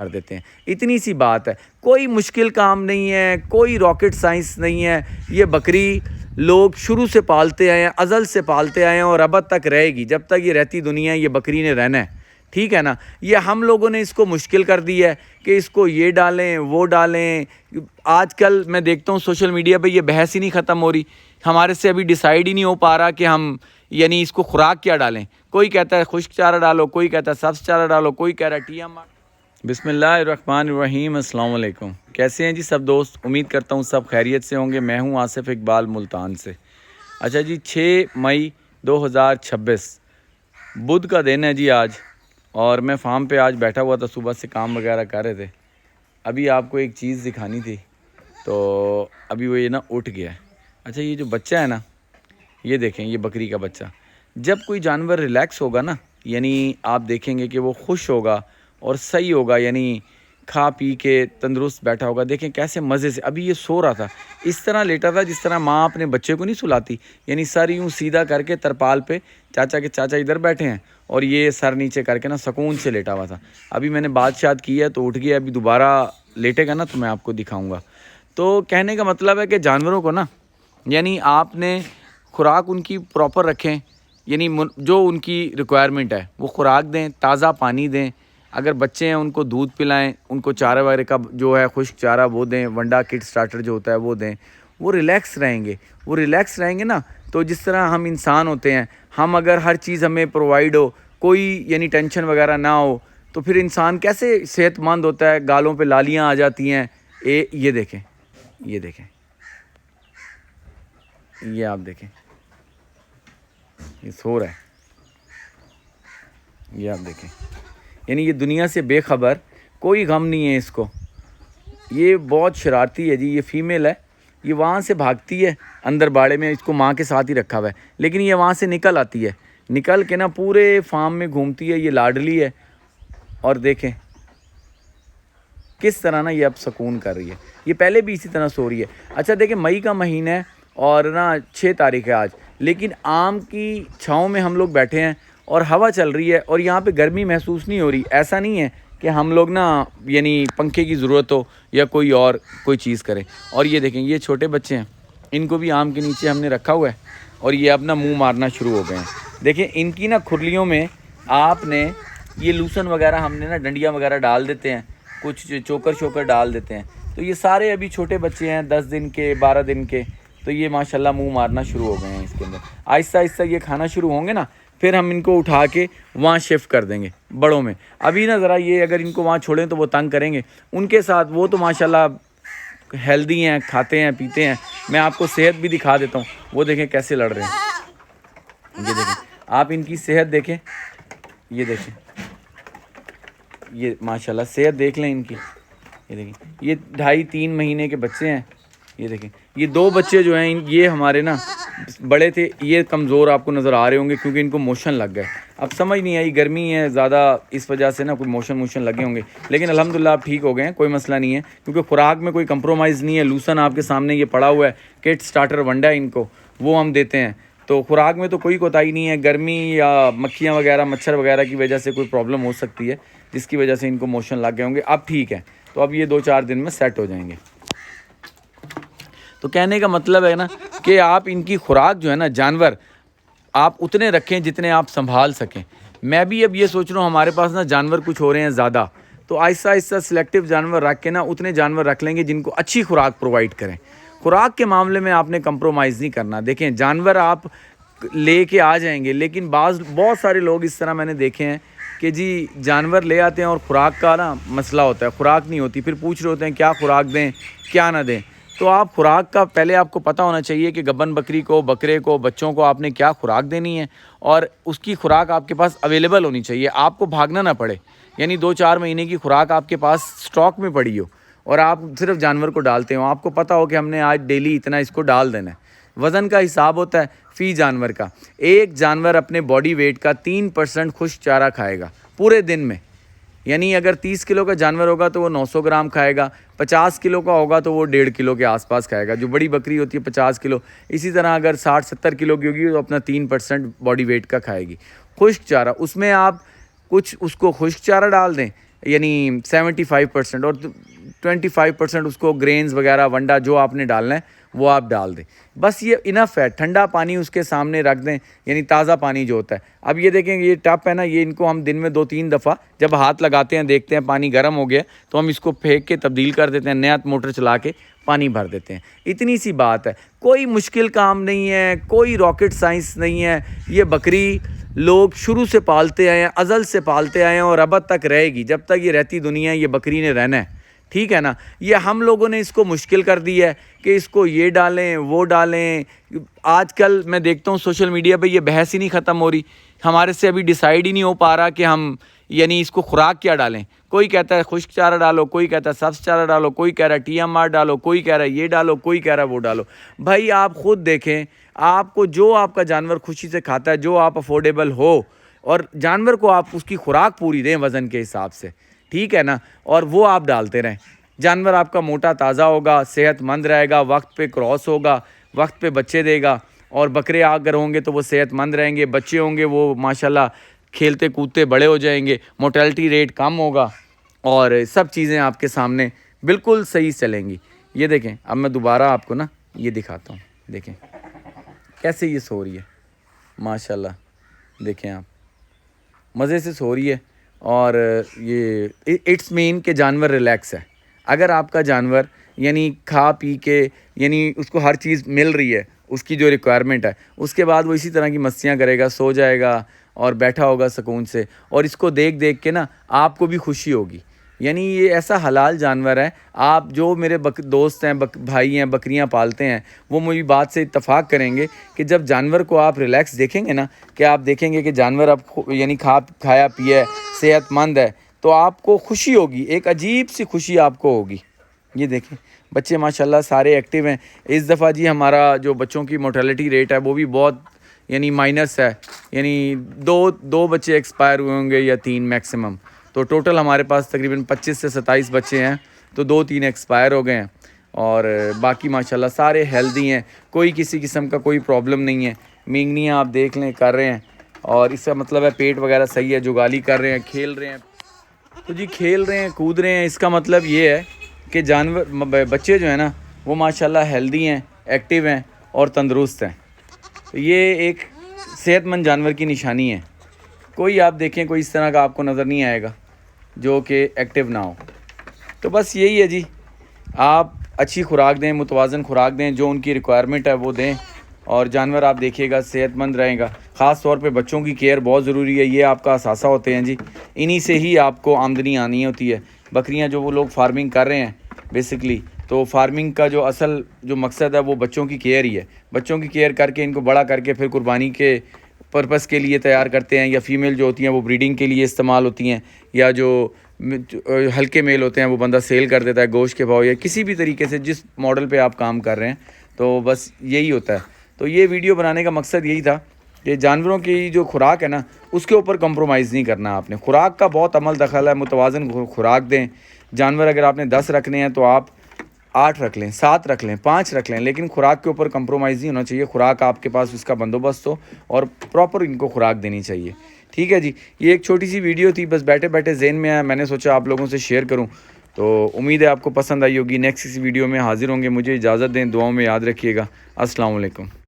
کر دیتے ہیں. اتنی سی بات ہے, کوئی مشکل کام نہیں ہے, کوئی راکٹ سائنس نہیں ہے. یہ بکری لوگ شروع سے پالتے آئے ہیں, ازل سے پالتے آئے ہیں اور ابد تک رہے گی. جب تک یہ رہتی دنیا یہ بکری نے رہنا ہے, ٹھیک ہے نا. یہ ہم لوگوں نے اس کو مشکل کر دی ہے کہ اس کو یہ ڈالیں وہ ڈالیں. آج کل میں دیکھتا ہوں سوشل میڈیا پہ یہ بحث ہی نہیں ختم ہو رہی. ہمارے سے ابھی ڈیسائیڈ ہی نہیں ہو پا رہا کہ ہم یعنی اس کو خوراک کیا ڈالیں. کوئی کہتا ہے خشک چارہ ڈالو, کوئی کہتا ہے سبز چارہ ڈالو, کوئی کہہ رہا ہے ٹیا مار. بسم اللہ الرحمن الرحیم. السلام علیکم. کیسے ہیں جی سب دوست؟ امید کرتا ہوں سب خیریت سے ہوں گے. میں ہوں آصف اقبال ملتان سے. اچھا جی, 6 مئی 2026 بدھ کا دن ہے جی آج, اور میں فارم پہ آج بیٹھا ہوا تھا, صبح سے کام وغیرہ کر رہے تھے. ابھی آپ کو ایک چیز دکھانی تھی تو ابھی وہ یہ نا اٹھ گیا ہے. اچھا یہ جو بچہ ہے نا, یہ دیکھیں, یہ بکری کا بچہ. جب کوئی جانور ریلیکس ہوگا نا, یعنی آپ دیکھیں گے کہ وہ خوش ہوگا اور صحیح ہوگا, یعنی کھا پی کے تندرست بیٹھا ہوگا. دیکھیں کیسے مزے سے. ابھی یہ سو رہا تھا, اس طرح لیٹا تھا جس طرح ماں اپنے بچے کو نہیں سلاتی, یعنی سر یوں سیدھا کر کے ترپال پہ. چاچا ادھر بیٹھے ہیں اور یہ سر نیچے کر کے نا سکون سے لیٹا ہوا تھا. ابھی میں نے بات کی ہے تو اٹھ گیا. ابھی دوبارہ لیٹے گا نا تو میں آپ کو دکھاؤں گا. تو کہنے کا مطلب ہے کہ جانوروں کو نا, یعنی آپ نے خوراک ان کی پراپر رکھیں, یعنی جو ان کی ریکوائرمنٹ ہے وہ خوراک دیں, تازہ پانی دیں. اگر بچے ہیں ان کو دودھ پلائیں, ان کو چارہ وغیرہ کا جو ہے خشک چارہ وہ دیں, ونڈا کٹ سٹارٹر جو ہوتا ہے وہ دیں. وہ ریلیکس رہیں گے نا. تو جس طرح ہم انسان ہوتے ہیں, ہم اگر ہر چیز ہمیں پرووائڈ ہو, کوئی یعنی ٹینشن وغیرہ نہ ہو, تو پھر انسان کیسے صحت مند ہوتا ہے. گالوں پہ لالیاں آ جاتی ہیں. یہ دیکھیں, یہ آپ دیکھیں, یہ سو رہا ہے. یہ آپ دیکھیں, یعنی یہ دنیا سے بے خبر, کوئی غم نہیں ہے اس کو. یہ بہت شرارتی ہے جی. یہ فیمیل ہے, یہ وہاں سے بھاگتی ہے اندر باڑے میں, اس کو ماں کے ساتھ ہی رکھا ہوا ہے, لیکن یہ وہاں سے نکل آتی ہے, نکل کے نا پورے فارم میں گھومتی ہے. یہ لاڈلی ہے, اور دیکھیں کس طرح نا یہ اب سکون کر رہی ہے. یہ پہلے بھی اسی طرح سو رہی ہے. اچھا دیکھیں, مئی کا مہینہ ہے اور نا 6 تاریخ ہے آج, لیکن آم کی چھاؤں میں ہم لوگ بیٹھے ہیں اور ہوا چل رہی ہے, اور یہاں پہ گرمی محسوس نہیں ہو رہی. ایسا نہیں ہے کہ ہم لوگ نا یعنی پنکھے کی ضرورت ہو یا کوئی چیز کریں. اور یہ دیکھیں, یہ چھوٹے بچے ہیں, ان کو بھی آم کے نیچے ہم نے رکھا ہوا ہے, اور یہ اپنا منہ مارنا شروع ہو گئے ہیں. دیکھیں ان کی نا کھرلیوں میں آپ نے یہ لوسن وغیرہ ہم نے نا ڈنڈیاں وغیرہ ڈال دیتے ہیں, کچھ چوکر ڈال دیتے ہیں. تو یہ سارے ابھی چھوٹے بچے ہیں, 10 دن کے 12 دن کے, تو یہ ماشاءاللہ منہ مارنا شروع ہو گئے ہیں اس کے اندر. آہستہ آہستہ یہ کھانا شروع ہوں گے نا, پھر ہم ان کو اٹھا کے وہاں شفٹ کر دیں گے بڑوں میں. ابھی نا ذرا یہ اگر ان کو وہاں چھوڑیں تو وہ تنگ کریں گے. ان کے ساتھ وہ تو ماشاءاللہ ہیلدی ہیں, کھاتے ہیں پیتے ہیں. میں آپ کو صحت بھی دکھا دیتا ہوں. وہ دیکھیں کیسے لڑ رہے ہیں. یہ دیکھیں آپ ان کی صحت دیکھیں, یہ دیکھیں, یہ ماشاءاللہ صحت دیکھ لیں ان کی. یہ دیکھیں, یہ 2.5-3 مہینے کے بچے ہیں. یہ دیکھیں, یہ 2 بچے جو ہیں یہ ہمارے نا بڑے تھے, یہ کمزور آپ کو نظر آ رہے ہوں گے کیونکہ ان کو موشن لگ گئے. اب سمجھ نہیں آئی, گرمی ہے زیادہ, اس وجہ سے نا کوئی موشن لگے ہوں گے, لیکن الحمدللہ آپ ٹھیک ہو گئے ہیں, کوئی مسئلہ نہیں ہے, کیونکہ خوراک میں کوئی کمپرومائز نہیں ہے. لوسن آپ کے سامنے یہ پڑا ہوا ہے, کٹ سٹارٹر ونڈا ان کو, وہ ہم دیتے ہیں. تو خوراک میں تو کوئی کوتاہی نہیں ہے. گرمی یا مکھیاں وغیرہ مچھر وغیرہ کی وجہ سے کوئی پرابلم ہو سکتی ہے, جس کی وجہ سے ان کو موشن لگ گئے ہوں گے. اب ٹھیک ہے, تو اب یہ 2-4 دن میں سیٹ ہو جائیں گے. تو کہنے کا مطلب ہے نا کہ آپ ان کی خوراک جو ہے نا, جانور آپ اتنے رکھیں جتنے آپ سنبھال سکیں. میں بھی اب یہ سوچ رہا ہوں, ہمارے پاس نا جانور کچھ ہو رہے ہیں زیادہ, تو آہستہ آہستہ سلیکٹیو جانور رکھ کے نا اتنے جانور رکھ لیں گے جن کو اچھی خوراک پرووائڈ کریں. خوراک کے معاملے میں آپ نے کمپرومائز نہیں کرنا. دیکھیں جانور آپ لے کے آ جائیں گے, لیکن بہت سارے لوگ اس طرح میں نے دیکھے ہیں کہ جی جانور لے آتے ہیں اور خوراک کا نا مسئلہ ہوتا ہے, خوراک نہیں ہوتی, پھر پوچھ رہے ہوتے ہیں کیا خوراک دیں کیا نہ دیں. تو آپ خوراک کا پہلے آپ کو پتہ ہونا چاہیے کہ گبن بکری کو, بکرے کو, بچوں کو آپ نے کیا خوراک دینی ہے, اور اس کی خوراک آپ کے پاس اویلیبل ہونی چاہیے. آپ کو بھاگنا نہ پڑے, یعنی 2-4 مہینے کی خوراک آپ کے پاس سٹاک میں پڑی ہو, اور آپ صرف جانور کو ڈالتے ہو. آپ کو پتہ ہو کہ ہم نے آج ڈیلی اتنا اس کو ڈال دینا ہے. وزن کا حساب ہوتا ہے فی جانور کا. ایک جانور اپنے باڈی ویٹ کا 3% خشک چارہ کھائے گا پورے دن میں. یعنی اگر 30 کلو کا جانور ہوگا تو وہ 900 گرام کھائے گا, 50 کلو کا ہوگا تو وہ 1.5 کلو کے آس پاس کھائے گا. جو بڑی بکری ہوتی ہے 50 کلو, اسی طرح اگر 60-70 کلو کی ہوگی تو اپنا 3% باڈی ویٹ کا کھائے گی. خشک چارہ, اس میں آپ کچھ اس کو خشک چارہ ڈال دیں, یعنی 75%، اور 25% اس کو گرینز وغیرہ ونڈا جو آپ نے ڈالنا ہے وہ آپ ڈال دیں. بس یہ انف ہے. ٹھنڈا پانی اس کے سامنے رکھ دیں، یعنی تازہ پانی جو ہوتا ہے. اب یہ دیکھیں یہ ٹپ ہے نا، یہ ان کو ہم دن میں 2-3 دفعہ جب ہاتھ لگاتے ہیں دیکھتے ہیں پانی گرم ہو گیا تو ہم اس کو پھینک کے تبدیل کر دیتے ہیں، نیا موٹر چلا کے پانی بھر دیتے ہیں. اتنی سی بات ہے، کوئی مشکل کام نہیں ہے، کوئی راکٹ سائنس نہیں ہے. یہ بکری لوگ شروع سے پالتے آئے ہیں، ازل سے پالتے آئے ہیں، اور ابد تک رہے گی. جب تک یہ رہتی دنیا یہ بکری نے رہنا ہے، ٹھیک ہے نا. یہ ہم لوگوں نے اس کو مشکل کر دی ہے کہ اس کو یہ ڈالیں وہ ڈالیں. آج کل میں دیکھتا ہوں سوشل میڈیا پہ یہ بحث ہی نہیں ختم ہو رہی. ہمارے سے ابھی ڈیسائیڈ ہی نہیں ہو پا رہا کہ ہم یعنی اس کو خوراک کیا ڈالیں. کوئی کہتا ہے خشک چارہ ڈالو، کوئی کہتا ہے سبز چارہ ڈالو، کوئی کہہ رہا ہے TMR ڈالو، کوئی کہہ رہا ہے یہ ڈالو، کوئی کہہ رہا ہے وہ ڈالو. بھائی آپ خود دیکھیں، آپ کو جو آپ کا جانور خوشی سے کھاتا ہے، جو آپ افورڈیبل ہو، اور جانور کو آپ اس کی خوراک پوری دیں وزن کے حساب سے، ٹھیک ہے نا، اور وہ آپ ڈالتے رہیں. جانور آپ کا موٹا تازہ ہوگا، صحت مند رہے گا، وقت پہ کراس ہوگا، وقت پہ بچے دے گا. اور بکرے اگر ہوں گے تو وہ صحت مند رہیں گے، بچے ہوں گے وہ ماشاءاللہ کھیلتے کودتے بڑے ہو جائیں گے، موٹیلٹی ریٹ کم ہوگا، اور سب چیزیں آپ کے سامنے بالکل صحیح چلیں گی. یہ دیکھیں، اب میں دوبارہ آپ کو نا یہ دکھاتا ہوں. دیکھیں کیسے یہ سو رہی ہے، ماشاءاللہ. دیکھیں آپ مزے سے سو رہی ہے. اور یہ اٹس مین کہ جانور ریلیکس ہے. اگر آپ کا جانور یعنی کھا پی کے یعنی اس کو ہر چیز مل رہی ہے اس کی جو ریکوائرمنٹ ہے، اس کے بعد وہ اسی طرح کی مستیاں کرے گا، سو جائے گا اور بیٹھا ہوگا سکون سے. اور اس کو دیکھ دیکھ کے نا آپ کو بھی خوشی ہوگی. یعنی یہ ایسا حلال جانور ہے. آپ جو میرے دوست ہیں، بھائی ہیں، بکریاں پالتے ہیں، وہ میری بات سے اتفاق کریں گے کہ جب جانور کو آپ ریلیکس دیکھیں گے نا، کہ آپ دیکھیں گے کہ جانور اب یعنی کھایا پیا ہے، صحت مند ہے، تو آپ کو خوشی ہوگی، ایک عجیب سی خوشی آپ کو ہوگی. یہ دیکھیں بچے ماشاءاللہ سارے ایکٹیو ہیں. اس دفعہ جی ہمارا جو بچوں کی موٹیلٹی ریٹ ہے وہ بھی بہت یعنی مائنس ہے. یعنی دو بچے ایکسپائر ہوئے ہوں گے یا 3 میکسیمم. تو ٹوٹل ہمارے پاس تقریباً 25 سے 27 بچے ہیں، تو 2-3 ایکسپائر ہو گئے ہیں، اور باقی ماشاءاللہ سارے ہیلدی ہیں. کوئی کسی قسم کا کوئی پرابلم نہیں ہے. مینگنیاں آپ دیکھ لیں کر رہے ہیں، اور اس کا مطلب ہے پیٹ وغیرہ صحیح ہے. جگالی کر رہے ہیں، کھیل رہے ہیں. تو جی کھیل رہے ہیں، کود رہے ہیں، اس کا مطلب یہ ہے کہ بچے جو ہیں نا وہ ماشاءاللہ ہیلدی ہیں، ایکٹیو ہیں اور تندرست ہیں. تو یہ ایک صحت مند جانور کی نشانی ہے. کوئی آپ دیکھیں کوئی اس طرح کا آپ کو نظر نہیں آئے گا جو کہ ایکٹیو نہ ہو. تو بس یہی ہے جی، آپ اچھی خوراک دیں، متوازن خوراک دیں، جو ان کی ریکوائرمنٹ ہے وہ دیں، اور جانور آپ دیکھیے گا صحت مند رہے گا. خاص طور پہ بچوں کی کیئر بہت ضروری ہے. یہ آپ کا اثاثہ ہوتے ہیں جی، انہی سے ہی آپ کو آمدنی آنی ہوتی ہے. بکریاں جو وہ لوگ فارمنگ کر رہے ہیں بیسکلی، تو فارمنگ کا جو اصل جو مقصد ہے وہ بچوں کی کیئر ہی ہے. بچوں کی کیئر کر کے ان کو بڑا کر کے پھر قربانی کے پرپس کے لیے تیار کرتے ہیں، یا فیمیل جو ہوتی ہیں وہ بریڈنگ کے لیے استعمال ہوتی ہیں، یا جو ہلکے میل ہوتے ہیں وہ بندہ سیل کر دیتا ہے گوشت کے بھاؤ، یا کسی بھی طریقے سے جس ماڈل پہ آپ کام کر رہے ہیں. تو بس یہی ہوتا ہے. تو یہ ویڈیو بنانے کا مقصد یہی تھا کہ جانوروں کی جو خوراک ہے نا اس کے اوپر کمپرومائز نہیں کرنا. آپ نے خوراک کا بہت عمل دخل ہے، متوازن خوراک دیں. جانور اگر آپ نے 10 رکھنے ہیں تو آپ 8 رکھ لیں، 7 رکھ لیں، 5 رکھ لیں، لیکن خوراک کے اوپر کمپرومائز نہیں ہونا چاہیے. خوراک آپ کے پاس اس کا بندوبست ہو اور پراپر ان کو خوراک دینی چاہیے. ٹھیک ہے جی، یہ ایک چھوٹی سی ویڈیو تھی، بس بیٹھے بیٹھے ذہن میں آیا، میں نے سوچا آپ لوگوں سے شیئر کروں. تو امید ہے آپ کو پسند آئی ہوگی. نیکسٹ اس ویڈیو میں حاضر ہوں گے. مجھے اجازت دیں، دعاؤں میں یاد رکھیے گا. السلام علیکم.